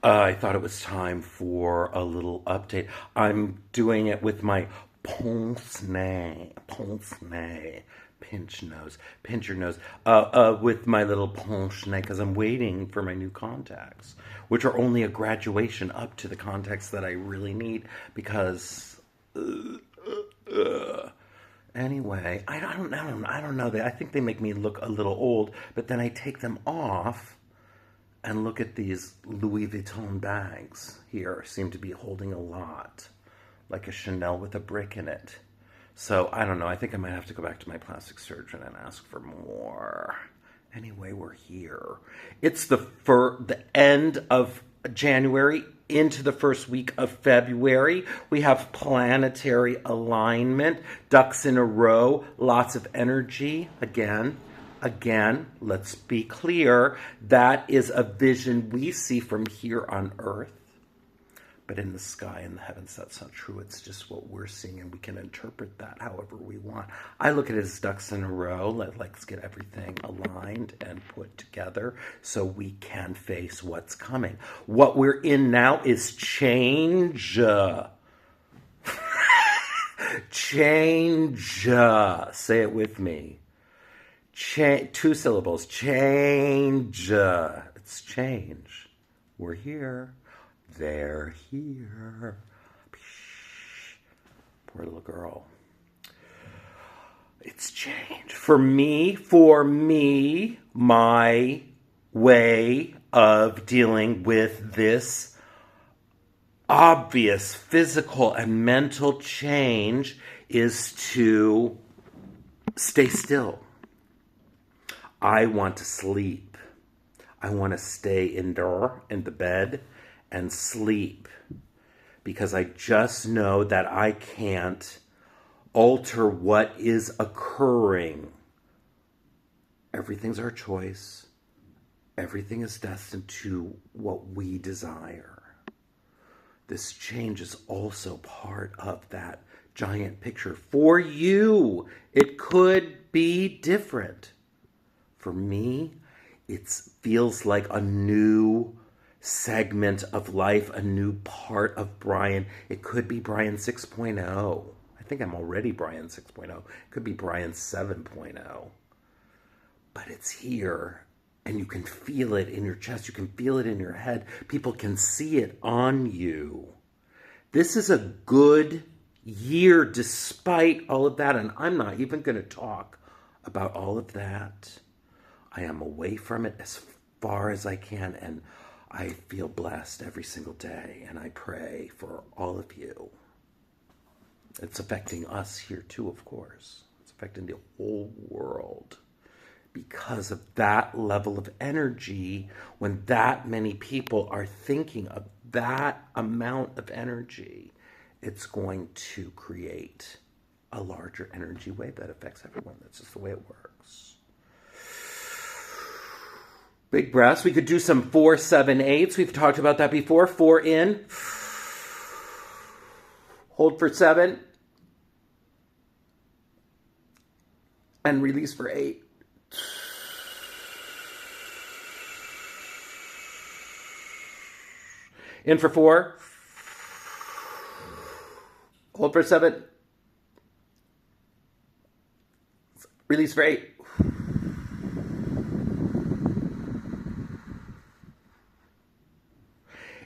I thought it was time for a little update. I'm doing it with my pince nez, pinch your nose, with my little pince nez because I'm waiting for my new contacts, which are only a graduation up to the contacts that I really need because. Anyway, I don't know. I think they make me look a little old, but then I take them off and look at these Louis Vuitton bags here, seem to be holding a lot, like a Chanel with a brick in it. So I don't know. I think I might have to go back to my plastic surgeon and ask for more. Anyway, we're here. It's the end of January into the first week of February. We have planetary alignment, ducks in a row, lots of energy again, let's be clear, that is a vision we see from here on Earth. But in the sky, in the heavens, that's not true. It's just what we're seeing, and we can interpret that however we want. I look at it as ducks in a row. Let's get everything aligned and put together so we can face what's coming. What we're in now is change. Change. Say it with me. Two syllables. Change. It's change. We're here. They're here. Poor little girl. It's change. For me, my way of dealing with this obvious physical and mental change is to stay still. I want to sleep. I want to stay indoor in the bed and sleep because I just know that I can't alter what is occurring. Everything's our choice. Everything is destined to what we desire. This change is also part of that giant picture. For you, it could be different. For me, it feels like a new segment of life, a new part of Brian. It could be Brian 6.0. I think I'm already Brian 6.0. It could be Brian 7.0. But it's here, and you can feel it in your chest. You can feel it in your head. People can see it on you. This is a good year despite all of that, and I'm not even going to talk about all of that. I am away from it as far as I can, and I feel blessed every single day, and I pray for all of you. It's affecting us here too, of course. It's affecting the whole world. Because of that level of energy, when that many people are thinking of that amount of energy, it's going to create a larger energy wave that affects everyone. That's just the way it works. Big breaths. We could do some 4-7-8s. We've talked about that before. 4 in. Hold for 7. And release for 8. In for 4. Hold for 7. Release for 8.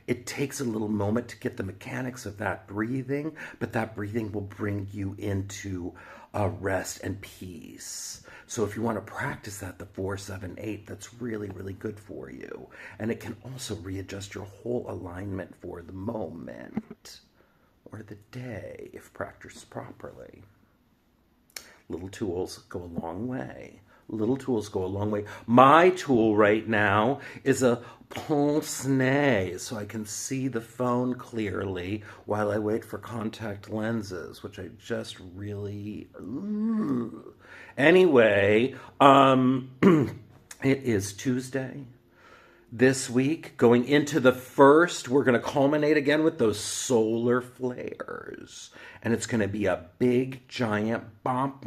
It takes a little moment to get the mechanics of that breathing, but that breathing will bring you into rest and peace. So if you want to practice that, the 4-7-8, that's really, really good for you. And it can also readjust your whole alignment for the moment or the day if practiced properly. Little tools go a long way. Little tools go a long way. My tool right now is a pince-nez, so I can see the phone clearly while I wait for contact lenses, which I just really... Anyway, it is Tuesday this week. Going into the first, we're going to culminate again with those solar flares. And it's going to be a big, giant bomb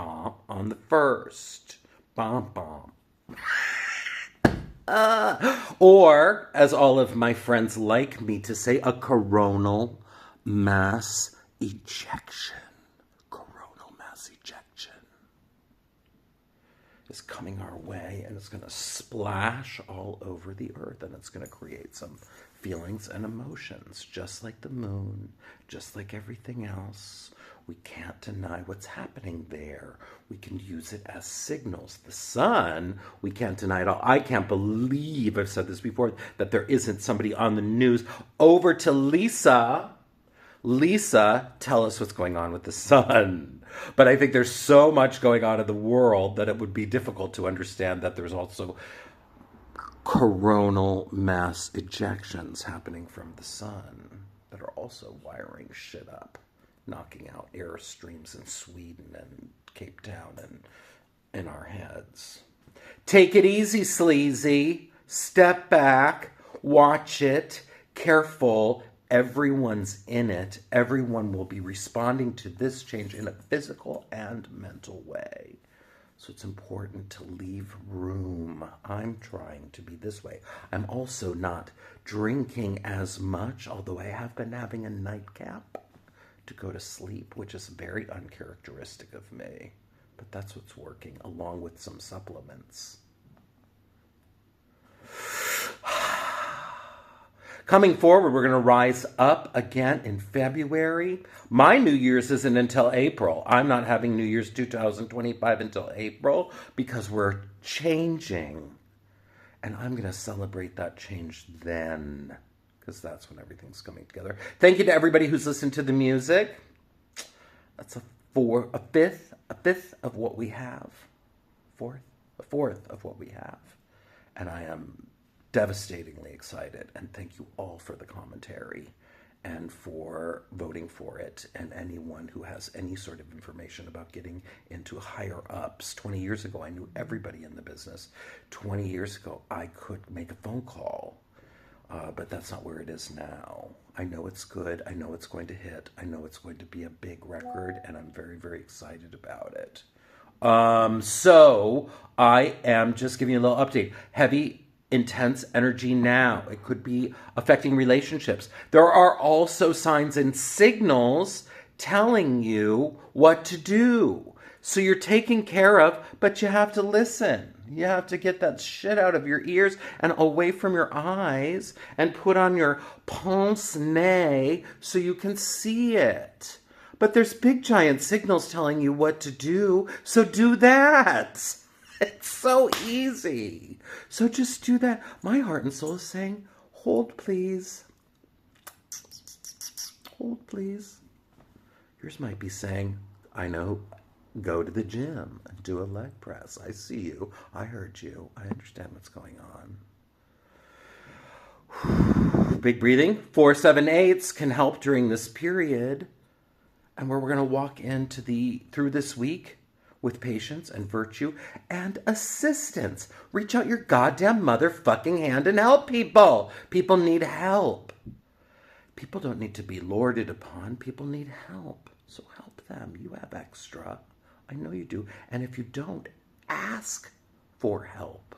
on the first. Bomb. Or, as all of my friends like me to say, a coronal mass ejection. Coronal mass ejection is coming our way, and it's going to splash all over the earth, and it's going to create some feelings and emotions, just like the moon, just like everything else. We can't deny what's happening there. We can use it as signals. The sun, we can't deny it all. I can't believe, I've said this before, that there isn't somebody on the news. Over to Lisa. Lisa, tell us what's going on with the sun. But I think there's so much going on in the world that it would be difficult to understand that there's also coronal mass ejections happening from the sun that are also wiring shit up, knocking out airstreams in Sweden and Cape Town and in our heads. Take it easy, sleazy. Step back, watch it, careful. Everyone's in it. Everyone will be responding to this change in a physical and mental way. So it's important to leave room. I'm trying to be this way. I'm also not drinking as much, although I have been having a nightcap to go to sleep, which is very uncharacteristic of me. But that's what's working, along with some supplements. Coming forward, we're going to rise up again in February. My New Year's isn't until April. I'm not having New Year's 2025 until April because we're changing. And I'm going to celebrate that change then, because that's when everything's coming together. Thank you to everybody who's listened to the music. That's a fifth of what we have. A fourth of what we have. And I am devastatingly excited, and thank you all for the commentary and for voting for it, and anyone who has any sort of information about getting into higher ups. 20 years ago, I knew everybody in the business. 20 years ago, I could make a phone call, but that's not where it is now. I know it's good. I know it's going to hit. I know it's going to be a big record, and I'm very, very excited about it. So I am just giving you a little update. Heavy, intense energy now. It could be affecting relationships. There are also signs and signals telling you what to do. So you're taken care of, but you have to listen. You have to get that shit out of your ears and away from your eyes and put on your pince-nez so you can see it. But there's big giant signals telling you what to do, so do that. It's so easy. So just do that. My heart and soul is saying, hold please. Hold please. Yours might be saying, I know, go to the gym and do a leg press. I see you. I heard you. I understand what's going on. Big breathing. 4-7-8s can help during this period. And we're going to walk through this week with patience and virtue and assistance. Reach out your goddamn motherfucking hand and help people. People need help. People don't need to be lorded upon. People need help. So help them. You have extra. I know you do. And if you don't, ask for help.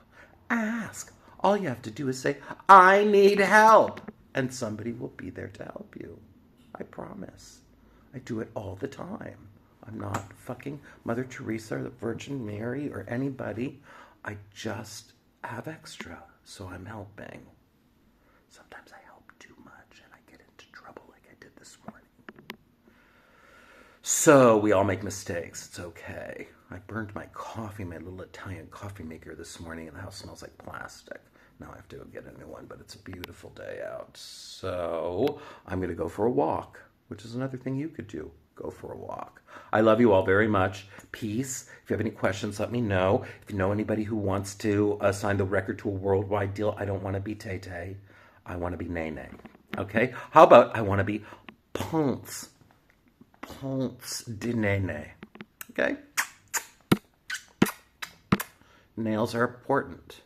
Ask. All you have to do is say, I need help. And somebody will be there to help you. I promise. I do it all the time. I'm not fucking Mother Teresa or the Virgin Mary or anybody. I just have extra, so I'm helping. Sometimes I help too much and I get into trouble like I did this morning. So we all make mistakes. It's okay. I burned my coffee, my little Italian coffee maker this morning, and the house smells like plastic. Now I have to go get a new one, but it's a beautiful day out. So I'm going to go for a walk, which is another thing you could do. Go for a walk. I love you all very much. Peace. If you have any questions, let me know. If you know anybody who wants to sign the record to a worldwide deal, I don't want to be Tay-Tay. I want to be Nene. Okay? How about I want to be Ponce de Nene. Okay? Nails are important.